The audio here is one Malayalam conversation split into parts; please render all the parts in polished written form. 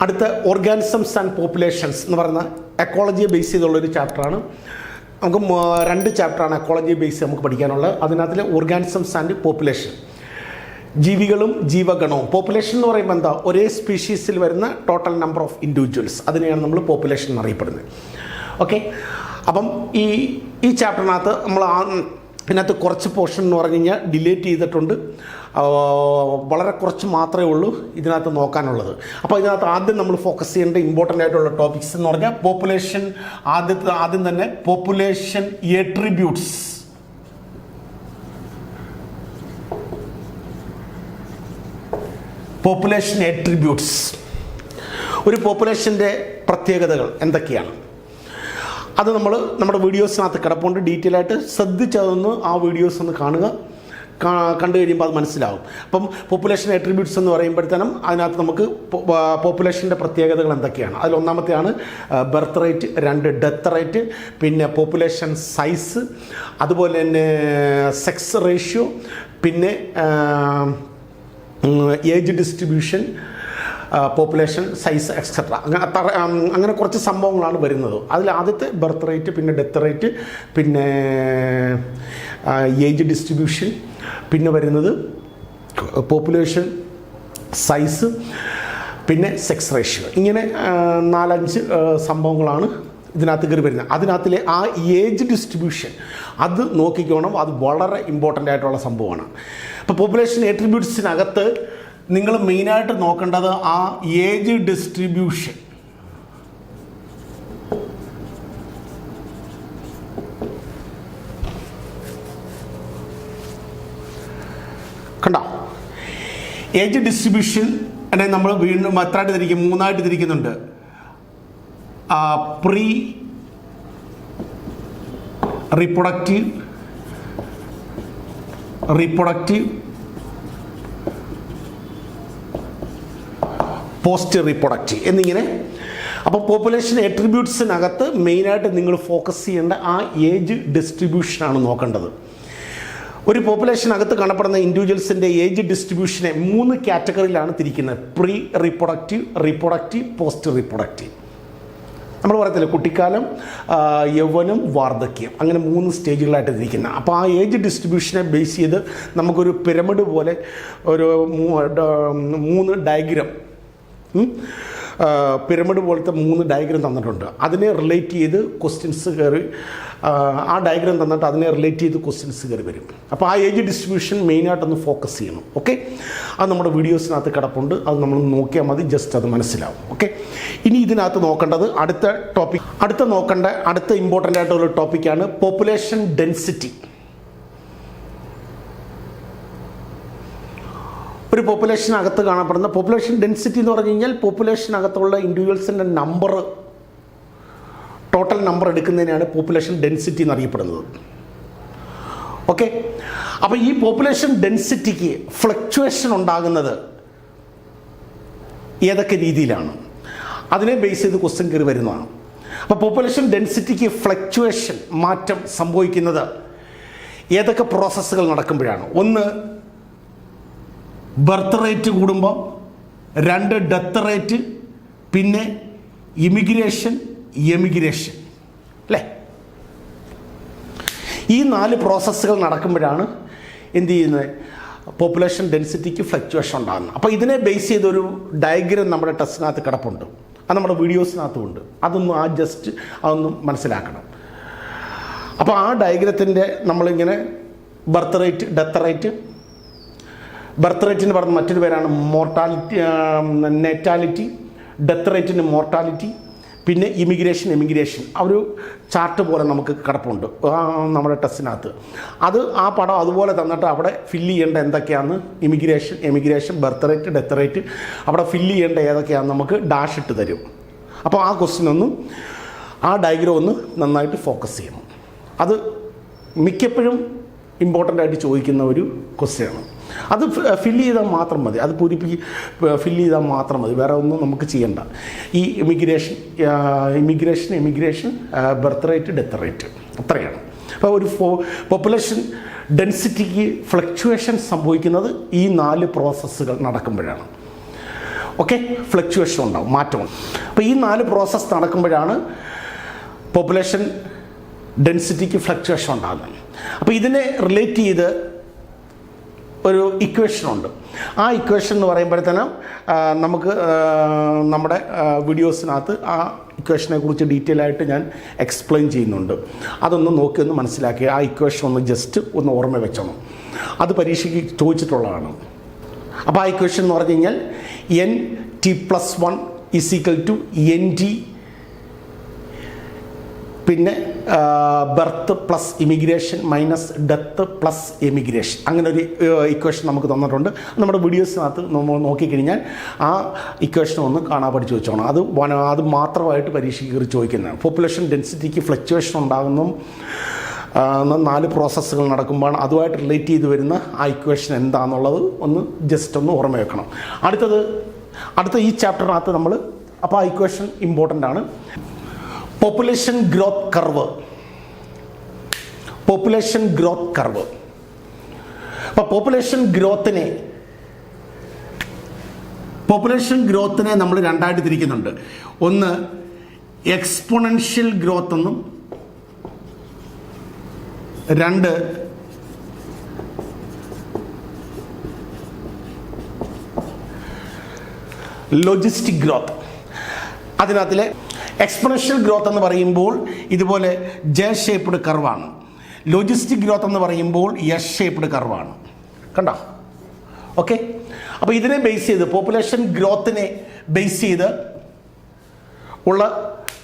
അടുത്ത ഓർഗാനിസംസ് ആൻഡ് പോപ്പുലേഷൻസ് എന്ന് പറയുന്ന എക്കോളജിയെ ബേസ് ചെയ്തുള്ളൊരു ചാപ്റ്ററാണ്. നമുക്ക് 2 ചാപ്റ്ററാണ് എക്കോളജിയെ ബേസ് നമുക്ക് പഠിക്കാനുള്ളത്. അതിനകത്തിൽ ഓർഗാനിസംസ് ആൻഡ് പോപ്പുലേഷൻ, ജീവികളും ജീവഗണവും. പോപ്പുലേഷൻ എന്ന് പറയുമ്പോൾ എന്താ, ഒരേ സ്പീഷീസിൽ വരുന്ന ടോട്ടൽ നമ്പർ ഓഫ് ഇൻഡിവിജ്വൽസ്, അതിനെയാണ് നമ്മൾ പോപ്പുലേഷൻ എന്നറിയപ്പെടുന്നത്. ഓക്കെ, അപ്പം ഈ ചാപ്റ്ററിനകത്ത് നമ്മൾ ഇതിനകത്ത് കുറച്ച് പോർഷൻ എന്ന് പറഞ്ഞു കഴിഞ്ഞാൽ ഡിലേറ്റ് ചെയ്തിട്ടുണ്ട്. വളരെ കുറച്ച് മാത്രമേ ഉള്ളൂ ഇതിനകത്ത് നോക്കാനുള്ളത്. അപ്പോൾ ഇതിനകത്ത് ആദ്യം നമ്മൾ ഫോക്കസ് ചെയ്യേണ്ട ഇമ്പോർട്ടൻ്റ് ആയിട്ടുള്ള ടോപ്പിക്സ് എന്ന് പറഞ്ഞാൽ പോപ്പുലേഷൻ. ആദ്യം തന്നെ പോപ്പുലേഷൻ എട്രിബ്യൂട്ട്സ്. പോപ്പുലേഷൻ എട്രിബ്യൂട്ട്സ്, ഒരു പോപ്പുലേഷൻ്റെ പ്രത്യേകതകൾ എന്തൊക്കെയാണ്, അത് നമ്മൾ നമ്മുടെ വീഡിയോസിനകത്ത് കിടപ്പുണ്ട്. ഡീറ്റെയിൽ ആയിട്ട് ശ്രദ്ധിച്ചതൊന്ന് ആ വീഡിയോസ് ഒന്ന് കാണുക. കണ്ടു കഴിയുമ്പോൾ അത് മനസ്സിലാവും. അപ്പം പോപ്പുലേഷൻ എട്രിബ്യൂട്ട്സ് എന്ന് പറയുമ്പോഴത്തേനും അതിനകത്ത് നമുക്ക് പോപ്പുലേഷൻ്റെ പ്രത്യേകതകൾ എന്തൊക്കെയാണ്. അതിൽ ഒന്നാമത്തെയാണ് ബർത്ത് റേറ്റ്, 2 ഡെത്ത് റേറ്റ്, പിന്നെ പോപ്പുലേഷൻ സൈസ്, അതുപോലെ തന്നെ സെക്സ് റേഷ്യോ, പിന്നെ age distribution, population size etcetera. അങ്ങനെ കുറച്ച് സംഭവങ്ങളാണ് വരുന്നത്. അതിൽ ആദ്യത്തെ ബർത്ത് റേറ്റ്, പിന്നെ ഡെത്ത് റേറ്റ്, പിന്നെ ഏജ് ഡിസ്ട്രിബ്യൂഷൻ, പിന്നെ വരുന്നത് പോപ്പുലേഷൻ സൈസ്, പിന്നെ സെക്സ് റേഷ്യോ. ഇങ്ങനെ 4-5 സംഭവങ്ങളാണ് ഇതിനകത്ത് കയറി വരുന്നത്. അതിനകത്തിലെ ആ ഏജ് ഡിസ്ട്രിബ്യൂഷൻ അത് നോക്കിക്കോണം. അത് വളരെ ഇമ്പോർട്ടൻ്റ് ആയിട്ടുള്ള സംഭവമാണ്. അപ്പോൾ പോപ്പുലേഷൻ എട്രിബ്യൂട്ട്സിനകത്ത് നിങ്ങൾ മെയിനായിട്ട് നോക്കേണ്ടത് ആ ഏജ് ഡിസ്ട്രിബ്യൂഷൻ. കണ്ടോ, ഏജ് ഡിസ്ട്രിബ്യൂഷൻ നമ്മൾ വീണ്ടും എത്രയായിട്ട് തിരിക്കും, 3ആയിട്ട് തിരിക്കുന്നുണ്ട്. പ്രീ റീപ്രൊഡക്റ്റീവ്, പോസ്റ്റ് റീപ്രൊഡക്റ്റീവ് എന്നിങ്ങനെ. അപ്പോൾ പോപ്പുലേഷൻ എട്രിബ്യൂട്ട്സിനകത്ത് മെയിനായിട്ട് നിങ്ങൾ ഫോക്കസ് ചെയ്യേണ്ട ആ ഏജ് ഡിസ്ട്രിബ്യൂഷനാണ് നോക്കേണ്ടത്. ഒരു പോപ്പുലേഷനകത്ത് കാണപ്പെടുന്ന ഇൻഡിവിജ്വൽസിൻ്റെ ഏജ് ഡിസ്ട്രിബ്യൂഷനെ 3 കാറ്റഗറിയിലാണ് തിരിക്കുന്നത്. Pre reproductive, post reproductive. നമ്മൾ പറയത്തില്ല കുട്ടിക്കാലം, യൗവനം, വാർദ്ധക്യം, അങ്ങനെ 3 സ്റ്റേജുകളായിട്ട് തിരിക്കുന്നത്. അപ്പോൾ ആ ഏജ് ഡിസ്ട്രിബ്യൂഷനെ ബേസ് ചെയ്ത് നമുക്കൊരു പിരമിഡ് പോലെ ഒരു 3 ഡയഗ്രം, പിരമിഡ് പോലത്തെ 3 ഡയഗ്രം തന്നിട്ടുണ്ട്. അതിനെ റിലേറ്റ് ചെയ്ത് ക്വസ്റ്റ്യൻസ് കയറി, ആ ഡയഗ്രം തന്നിട്ട് അതിനെ റിലേറ്റ് ചെയ്ത് ക്വസ്റ്റ്യൻസ് കയറി വരും. അപ്പോൾ ആ ഏജ് ഡിസ്ട്രിബ്യൂഷൻ മെയിനായിട്ടൊന്ന് ഫോക്കസ് ചെയ്യണം. ഓക്കെ, അത് നമ്മുടെ വീഡിയോസിനകത്ത് കിടപ്പുണ്ട്. അത് നമ്മൾ നോക്കിയാൽ മതി, ജസ്റ്റ് അത് മനസ്സിലാവും. ഓക്കെ, ഇനി ഇതിനകത്ത് നോക്കേണ്ടത് അടുത്ത ഇമ്പോർട്ടൻ്റ് ആയിട്ടുള്ള ടോപ്പിക്കാണ് പോപ്പുലേഷൻ ഡെൻസിറ്റി. ഒരു പോപ്പുലേഷനകത്ത് കാണപ്പെടുന്ന പോപ്പുലേഷൻ ഡെൻസിറ്റി എന്ന് പറഞ്ഞു കഴിഞ്ഞാൽ പോപ്പുലേഷനകത്തുള്ള ഇൻഡിവിജ്വൽസിൻ്റെ നമ്പർ, ടോട്ടൽ നമ്പർ എടുക്കുന്നതിനാണ് പോപ്പുലേഷൻ ഡെൻസിറ്റി എന്നറിയപ്പെടുന്നത്. ഓക്കെ, അപ്പോൾ ഈ പോപ്പുലേഷൻ ഡെൻസിറ്റിക്ക് ഫ്ലക്ച്വേഷൻ ഉണ്ടാകുന്നത് ഏതൊക്കെ രീതിയിലാണ്, അതിനെ ബേസ് ചെയ്ത് ക്വസ്റ്റ്യൻ കയറി വരുന്നതാണ്. അപ്പോൾ പോപ്പുലേഷൻ ഡെൻസിറ്റിക്ക് ഫ്ലക്ച്വേഷൻ, മാറ്റം സംഭവിക്കുന്നത് ഏതൊക്കെ പ്രോസസ്സുകൾ നടക്കുമ്പോഴാണ്. 1 ബർത്ത് റേറ്റ് കൂടുമ്പോൾ, 2 ഡെത്ത് റേറ്റ്, പിന്നെ ഇമിഗ്രേഷൻ, എമിഗ്രേഷൻ, അല്ലേ? ഈ 4 പ്രോസസ്സുകൾ നടക്കുമ്പോഴാണ് എന്ത് ചെയ്യുന്നത്, പോപ്പുലേഷൻ ഡെൻസിറ്റിക്ക് ഫ്ലക്ച്വേഷൻ ഉണ്ടാകുന്നത്. അപ്പോൾ ഇതിനെ ബേസ് ചെയ്തൊരു ഡയഗ്രം നമ്മുടെ ടെസ്റ്റിനകത്ത് കിടപ്പുണ്ട്. അത് നമ്മുടെ വീഡിയോസിനകത്തുമുണ്ട്. അതൊന്ന് മനസ്സിലാക്കണം. അപ്പോൾ ആ ഡയഗ്രത്തിൻ്റെ നമ്മളിങ്ങനെ birth rate, death rate, birth റേറ്റിന് പറഞ്ഞ മറ്റൊരു പേരാണ് നെറ്റാലിറ്റി, ഡെത്ത് റേറ്റിന് മോർട്ടാലിറ്റി, പിന്നെ എമിഗ്രേഷൻ. ആ ഒരു ചാർട്ട് പോലെ നമുക്ക് കിടപ്പുണ്ട് നമ്മുടെ ടെസ്റ്റിനകത്ത്. ആ പടം അതുപോലെ തന്നിട്ട് അവിടെ ഫില്ല് ചെയ്യേണ്ട എന്തൊക്കെയാണ്, emigration, birth rate, death rate, അവിടെ ഫില്ല് ചെയ്യേണ്ട ഏതൊക്കെയാണ് നമുക്ക് ഡാഷ് ഇട്ട് തരും. അപ്പോൾ ആ ക്വസ്റ്റ്യൻ ആ ഡയഗ്രം ഒന്ന് നന്നായിട്ട് ഫോക്കസ് ചെയ്യണം. അത് മിക്കപ്പോഴും ഇമ്പോർട്ടൻ്റ് ആയിട്ട് ചോദിക്കുന്ന ഒരു ക്വസ്റ്റ്യനാണ്. അത് ഫില്ല് ചെയ്താൽ മാത്രം മതി, ഫില്ല് ചെയ്താൽ മാത്രം മതി, വേറെ ഒന്നും നമുക്ക് ചെയ്യണ്ട. ഈ immigration, birth rate, death rate, അത്രയാണ്. അപ്പോൾ ഒരു പോപ്പുലേഷൻ ഡെൻസിറ്റിക്ക് ഫ്ലക്ച്വേഷൻ സംഭവിക്കുന്നത് ഈ 4 പ്രോസസ്സുകൾ നടക്കുമ്പോഴാണ്. ഓക്കെ, ഫ്ലക്ച്വേഷൻ ഉണ്ടാവും, മാറ്റമുണ്ട്. അപ്പോൾ ഈ 4 പ്രോസസ്സ് നടക്കുമ്പോഴാണ് പോപ്പുലേഷൻ ഡെൻസിറ്റിക്ക് ഫ്ലക്ച്വേഷൻ ഉണ്ടാകുന്നത്. അപ്പോൾ ഇതിനെ റിലേറ്റ് ചെയ്ത് ഒരു ഇക്വേഷനുണ്ട്. ആ ഇക്വേഷൻ എന്ന് പറയുമ്പോഴത്തേനും നമുക്ക് നമ്മുടെ വീഡിയോസിനകത്ത് ആ ഇക്വേഷനെ കുറിച്ച് ഡീറ്റെയിൽ ആയിട്ട് ഞാൻ എക്സ്പ്ലെയിൻ ചെയ്യുന്നുണ്ട്. അതൊന്ന് നോക്കി ഒന്ന് മനസ്സിലാക്കി ആ ഇക്വേഷൻ ഒന്ന് ജസ്റ്റ് ഒന്ന് ഓർമ്മ വെച്ചോണം. അത് പരീക്ഷയ്ക്ക് ചോദിച്ചിട്ടുള്ളതാണ്. അപ്പോൾ ആ ഇക്വേഷൻ എന്ന് പറഞ്ഞു കഴിഞ്ഞാൽ Nt+1 = Nd പിന്നെ birth plus immigration minus death plus emigration, അങ്ങനെ ഒരു ഇക്വേഷൻ നമുക്ക് തന്നിട്ടുണ്ട്. നമ്മുടെ വീഡിയോസിനകത്ത് നമ്മൾ നോക്കിക്കഴിഞ്ഞാൽ ആ ഇക്വേഷൻ ഒന്ന് കാണാൻ പഠിച്ചു വെച്ചോണം. അത് മാത്രമായിട്ട് പരീക്ഷയ്ക്ക് ചോദിക്കുന്നതാണ്. പോപ്പുലേഷൻ ഡെൻസിറ്റിക്ക് ഫ്ലക്ച്വേഷൻ ഉണ്ടാകുന്നു 4 പ്രോസസ്സുകൾ നടക്കുമ്പോൾ അതുമായിട്ട് റിലേറ്റ് ചെയ്ത് വരുന്ന ആ ഇക്വേഷൻ എന്താണെന്നുള്ളത് ഒന്ന് ജസ്റ്റ് ഒന്ന് ഓർമ്മ വെക്കണം. അടുത്ത ഈ ചാപ്റ്ററിനകത്ത് നമ്മൾ അപ്പോൾ ആ ഇക്വേഷൻ ഇമ്പോർട്ടൻ്റ് ആണ്. Population growth curve. അപ്പോൾ പോപ്പുലേഷൻ ഗ്രോത്തിനെ നമ്മൾ രണ്ടായിട്ട് തിരിക്കുന്നുണ്ട്. ഒന്ന് എക്സ്പോണൻഷ്യൽ ഗ്രോത്ത് എന്നും, 2 ലോജിസ്റ്റിക് ഗ്രോത്ത്. അതിനകത്തിലെ എക്സ്പോണൻഷ്യൽ ഗ്രോത്ത് എന്ന് പറയുമ്പോൾ ഇതുപോലെ ജെ ഷേപ്പ്ഡ് കർവാണ്. ലോജിസ്റ്റിക് ഗ്രോത്ത് എന്ന് പറയുമ്പോൾ എസ് ഷേപ്പ്ഡ് കർവാണ്. കണ്ടോ? ഓക്കെ. അപ്പോൾ ഇതിനെ ബേസ് ചെയ്ത് പോപ്പുലേഷൻ ഗ്രോത്തിനെ ബേസ് ചെയ്ത് ഉള്ള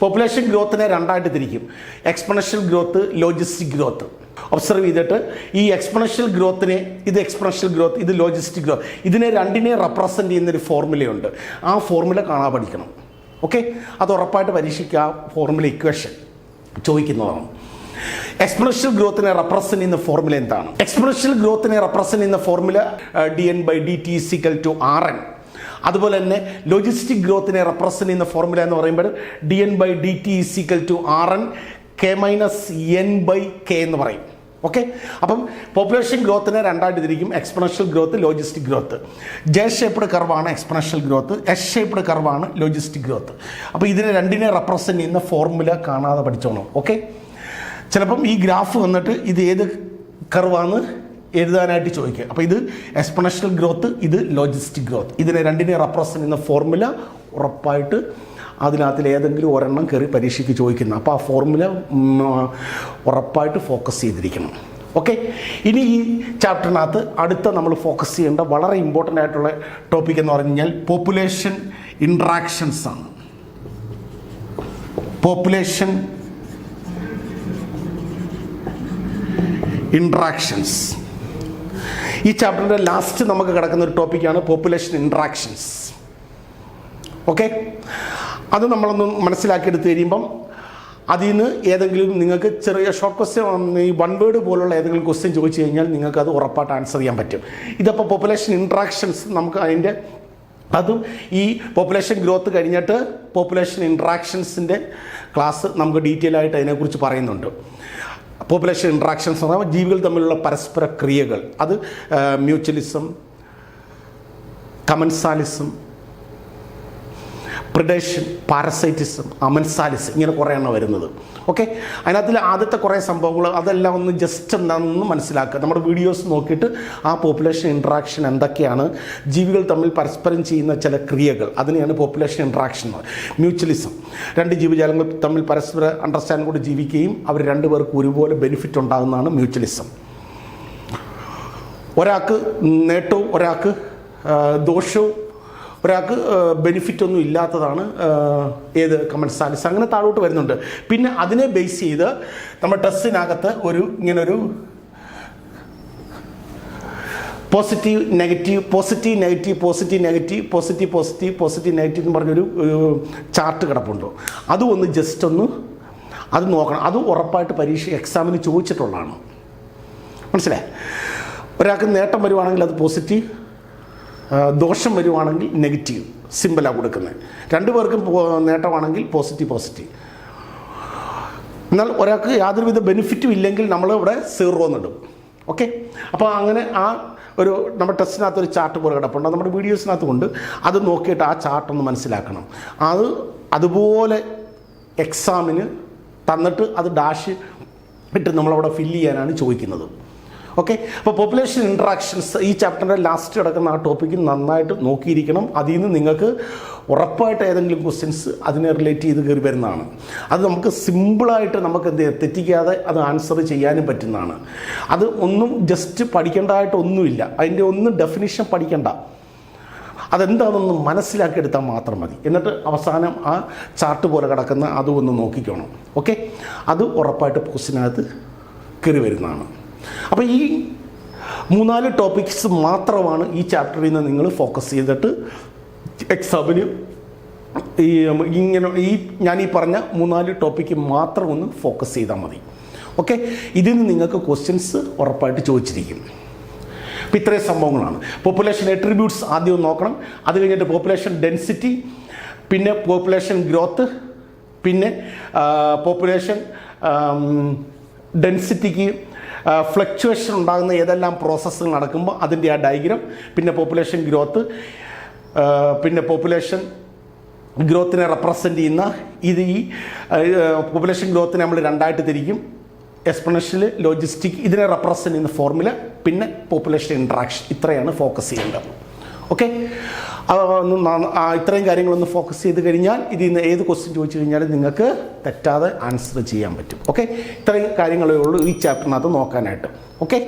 പോപ്പുലേഷൻ ഗ്രോത്തിനെ രണ്ടായിട്ട് തിരിക്കും. Exponential growth, logistic growth. Observe ചെയ്തിട്ട് ഈ എക്സ്പോണൻഷ്യൽ ഗ്രോത്തിനെ, ഇത് എക്സ്പോണൻഷ്യൽ ഗ്രോത്ത്, ഇത് ലോജിസ്റ്റിക് ഗ്രോത്ത്, ഇതിനെ രണ്ടിനെ റെപ്രസെൻ്റ് ചെയ്യുന്നൊരു ഫോർമുലയുണ്ട്. ആ ഫോർമുല കാണാൻ പഠിക്കണം. ഓക്കെ, അത് ഉറപ്പായിട്ട് പരീക്ഷയ്ക്ക് ആ ഫോർമുല ഇക്വേഷൻ ചോദിക്കുന്നതാണ്. എക്സ്പോണൻഷ്യൽ ഗ്രോത്തിനെ റെപ്രസെൻ്റ് ചെയ്യുന്ന ഫോർമുല എന്താണ്? എക്സ്പോണൻഷ്യൽ ഗ്രോത്തിനെ റെപ്രസെൻ്റ് ചെയ്യുന്ന ഫോർമുല dN/dt = Rn. അതുപോലെ തന്നെ ലോജിസ്റ്റിക് ഗ്രോത്തിനെ റെപ്രസെൻ്റ് ചെയ്യുന്ന ഫോർമുല എന്ന് പറയുമ്പോൾ dN/dt = Rn K-N/K എന്ന് പറയും. ഓക്കെ, അപ്പം പോപ്പുലേഷൻ ഗ്രോത്തിനെ രണ്ടായിട്ട് തിരിക്കും. Exponential growth, logistic growth. J shaped കർവാണ് എക്സ്പോണൻഷ്യൽ ഗ്രോത്ത്, എസ് ഷേപ്പ്ഡ് കർവാണ് ലോജിസ്റ്റിക് ഗ്രോത്ത്. അപ്പോൾ ഇതിനെ രണ്ടിനെ റെപ്രസെൻ്റ് ചെയ്യുന്ന ഫോർമുല കാണാതെ പഠിച്ചോണം. ഓക്കെ, ചിലപ്പം ഈ ഗ്രാഫ് വന്നിട്ട് ഇത് ഏത് കർവാന്ന് എഴുതാനായിട്ട് ചോദിക്കുക. അപ്പോൾ ഇത് എക്സ്പോണൻഷ്യൽ ഗ്രോത്ത്, ഇത് ലോജിസ്റ്റിക് ഗ്രോത്ത്. ഇതിനെ രണ്ടിനെ റെപ്രസെൻ്റ് ചെയ്യുന്ന ഫോർമുല ഉറപ്പായിട്ട് അതിനകത്തിൽ ഏതെങ്കിലും ഒരെണ്ണം കയറി പരീക്ഷയ്ക്ക് ചോദിക്കുന്നത്. അപ്പോൾ ആ ഫോർമുല ഉറപ്പായിട്ട് ഫോക്കസ് ചെയ്തിരിക്കണം. ഓക്കെ, ഇനി ഈ ചാപ്റ്ററിനകത്ത് അടുത്ത നമ്മൾ ഫോക്കസ് ചെയ്യേണ്ട വളരെ ഇമ്പോർട്ടൻ്റ് ആയിട്ടുള്ള ടോപ്പിക് എന്ന് പറഞ്ഞു കഴിഞ്ഞാൽ പോപ്പുലേഷൻ ഇൻട്രാക്ഷൻസ് ആണ്. Population interactions. ഈ ചാപ്റ്ററിൻ്റെ ലാസ്റ്റ് നമുക്ക് കിടക്കുന്ന ഒരു ടോപ്പിക്കാണ് പോപ്പുലേഷൻ ഇൻട്രാക്ഷൻസ്. ഓക്കെ, അത് നമ്മളൊന്ന് മനസ്സിലാക്കിയെടുത്ത് കഴിയുമ്പം അതിൽ നിന്ന് ഏതെങ്കിലും നിങ്ങൾക്ക് ചെറിയ ഷോർട്ട് ക്വസ്റ്റ്യൻ, ഈ 1 വേർഡ് പോലുള്ള ഏതെങ്കിലും ക്വസ്റ്റ്യൻ ചോദിച്ചു കഴിഞ്ഞാൽ നിങ്ങൾക്ക് അത് ഉറപ്പായിട്ട് ആൻസർ ചെയ്യാൻ പറ്റും. ഇതപ്പോൾ പോപ്പുലേഷൻ ഇൻട്രാക്ഷൻസ് നമുക്ക് അതിൻ്റെ അതും ഈ പോപ്പുലേഷൻ ഗ്രോത്ത് കഴിഞ്ഞിട്ട് പോപ്പുലേഷൻ ഇൻട്രാക്ഷൻസിൻ്റെ ക്ലാസ് നമുക്ക് ഡീറ്റെയിൽ ആയിട്ട് അതിനെക്കുറിച്ച് പറയുന്നുണ്ട്. പോപ്പുലേഷൻ ഇൻട്രാക്ഷൻസ് എന്ന് പറയുമ്പോൾ ജീവികൾ തമ്മിലുള്ള പരസ്പര ക്രിയകൾ, അത് മ്യൂച്വലിസം, കമൻസാലിസം, പ്രിഡേഷൻ, പാരസൈറ്റിസം, അമൻസാലിസം, ഇങ്ങനെ കുറേ എണ്ണം വരുന്നത്. ഓക്കെ, അതിനകത്തിൽ ആദ്യത്തെ കുറേ സംഭവങ്ങൾ അതെല്ലാം ഒന്ന് ജസ്റ്റ് എന്താണെന്ന് മനസ്സിലാക്കുക. നമ്മുടെ വീഡിയോസ് നോക്കിയിട്ട് ആ പോപ്പുലേഷൻ ഇൻട്രാക്ഷൻ എന്തൊക്കെയാണ്, ജീവികൾ തമ്മിൽ പരസ്പരം ചെയ്യുന്ന ചില ക്രിയകൾ, അതിനെയാണ് പോപ്പുലേഷൻ ഇൻട്രാക്ഷൻ. മ്യൂച്വലിസം, 2 ജീവജാലങ്ങൾ തമ്മിൽ പരസ്പര അണ്ടർസ്റ്റാൻഡ് കൂടി ജീവിക്കുകയും അവർ 2 പേർക്ക് ഒരുപോലെ ബെനിഫിറ്റ് ഉണ്ടാകുന്നതാണ് മ്യൂച്വലിസം. ഒരാൾക്ക് നേട്ടവും ഒരാൾക്ക് ദോഷവും, ഒരാൾക്ക് ബെനിഫിറ്റ് ഒന്നും ഇല്ലാത്തതാണ് ഏത് കമൻസാലിസ്. അങ്ങനെ താഴോട്ട് വരുന്നുണ്ട്. പിന്നെ അതിനെ ബേസ് ചെയ്ത് നമ്മുടെ ടെസ്റ്റിനകത്ത് ഇങ്ങനൊരു പോസിറ്റീവ് നെഗറ്റീവ് എന്ന് പറഞ്ഞൊരു ചാർട്ട് കിടപ്പുണ്ട്. അതും ഒന്ന് ജസ്റ്റ് ഒന്ന് അത് നോക്കണം. അത് ഉറപ്പായിട്ട് പരീക്ഷ എക്സാമിന് ചോദിച്ചിട്ടുള്ളതാണ്. മനസ്സിലായി? ഒരാൾക്ക് നേട്ടം വരുവാണെങ്കിൽ അത് പോസിറ്റീവ്, ദോഷം വരുവാണെങ്കിൽ നെഗറ്റീവ് സിമ്പിളാണ് കൊടുക്കുന്നത്. 2 പേർക്കും നേട്ടമാണെങ്കിൽ പോസിറ്റീവ്. എന്നാൽ ഒരാൾക്ക് യാതൊരുവിധ ബെനിഫിറ്റും ഇല്ലെങ്കിൽ നമ്മൾ ഇവിടെ 0 എന്നിടും. ഓക്കെ, അപ്പോൾ അങ്ങനെ ആ ഒരു നമ്മുടെ ടെസ്റ്റിനകത്ത് ഒരു ചാർട്ട് പോലെ കിടപ്പുണ്ട്, നമ്മുടെ വീഡിയോസിനകത്ത് കൊണ്ട് അത് നോക്കിയിട്ട് ആ ചാർട്ടൊന്ന് മനസ്സിലാക്കണം. അതുപോലെ എക്സാമിന് തന്നിട്ട് അത് ഡാഷ് ഇട്ട് നമ്മളവിടെ ഫില്ല് ചെയ്യാനാണ് ചോദിക്കുന്നത്. ഓക്കെ, അപ്പോൾ പോപ്പുലേഷൻ ഇൻട്രാക്ഷൻസ് ഈ ചാപ്റ്ററിൻ്റെ ലാസ്റ്റ് കിടക്കുന്ന ആ ടോപ്പിക്ക് നന്നായിട്ട് നോക്കിയിരിക്കണം. അതിൽ നിന്ന് നിങ്ങൾക്ക് ഉറപ്പായിട്ട് ഏതെങ്കിലും ക്വസ്റ്റ്യൻസ് അതിനെ റിലേറ്റ് ചെയ്ത് കയറി വരുന്നതാണ്. അത് നമുക്ക് സിമ്പിളായിട്ട് നമുക്ക് എന്ത് തെറ്റിക്കാതെ അത് ആൻസർ ചെയ്യാനും പറ്റുന്നതാണ്. അത് ഒന്നും ജസ്റ്റ് പഠിക്കേണ്ടതായിട്ടൊന്നുമില്ല, അതിൻ്റെ ഒന്നും ഡെഫിനിഷൻ പഠിക്കേണ്ട, അതെന്താണെന്ന് മനസ്സിലാക്കിയെടുത്താൽ മാത്രം മതി. എന്നിട്ട് അവസാനം ആ ചാർട്ട് പോലെ കിടക്കുന്ന അതും ഒന്ന് നോക്കിക്കോണം. ഓക്കെ, അത് ഉറപ്പായിട്ട് ക്വസ്റ്റിനകത്ത് കയറി വരുന്നതാണ്. അപ്പോൾ ഈ 3-4 ടോപ്പിക്സ് മാത്രമാണ് ഈ ചാപ്റ്ററിൽ നിന്ന് നിങ്ങൾ ഫോക്കസ് ചെയ്തിട്ട് എക്സാമിന് ഞാൻ ഈ പറഞ്ഞ 3-4 ടോപ്പിക്ക് മാത്രം ഒന്ന് ഫോക്കസ് ചെയ്താൽ മതി. ഓക്കെ, ഇതിൽ നിന്ന് നിങ്ങൾക്ക് ക്വസ്റ്റ്യൻസ് ഉറപ്പായിട്ട് ചോദിച്ചിരിക്കും. അപ്പോൾ ഇത്രയും സംഭവങ്ങളാണ്. പോപ്പുലേഷൻ അട്രിബ്യൂട്ട്സ് ആദ്യം നോക്കണം, അത് കഴിഞ്ഞിട്ട് പോപ്പുലേഷൻ ഡെൻസിറ്റി, പിന്നെ പോപ്പുലേഷൻ ഗ്രോത്ത്, പിന്നെ പോപ്പുലേഷൻ ഡെൻസിറ്റിക്ക് ഫ്ലക്ച്വേഷൻ ഉണ്ടാകുന്ന ഏതെല്ലാം പ്രോസസ്സുകൾ നടക്കുമ്പോൾ അതിൻ്റെ ആ ഡയഗ്രാം, പിന്നെ പോപ്പുലേഷൻ ഗ്രോത്ത്, പിന്നെ പോപ്പുലേഷൻ ഗ്രോത്തിനെ റെപ്രസെൻ്റ് ചെയ്യുന്ന ഈ പോപ്പുലേഷൻ ഗ്രോത്തിനെ നമ്മൾ 2ആയിട്ട് തിരിക്കും, എക്സ്പൊണൻഷ്യൽ, ലോജിസ്റ്റിക്, ഇതിനെ റെപ്രസെൻ്റ് ചെയ്യുന്ന ഫോർമുല, പിന്നെ പോപ്പുലേഷൻ ഇൻട്രാക്ഷൻ. ഇത്രയാണ് ഫോക്കസ് ചെയ്യേണ്ടത്. ഓക്കെ, ഇത്രയും കാര്യങ്ങളൊന്ന് ഫോക്കസ് ചെയ്ത് കഴിഞ്ഞാൽ ഇതിൽ നിന്ന് ഏത് ക്വസ്റ്റ്യൻ ചോദിച്ചു കഴിഞ്ഞാലും നിങ്ങൾക്ക് തെറ്റാതെ ആൻസർ ചെയ്യാൻ പറ്റും. ഓക്കെ, ഇത്രയും കാര്യങ്ങളേ ഉള്ളൂ ഈ ചാപ്റ്ററിനകത്ത് നോക്കാനായിട്ട്. ഓക്കെ.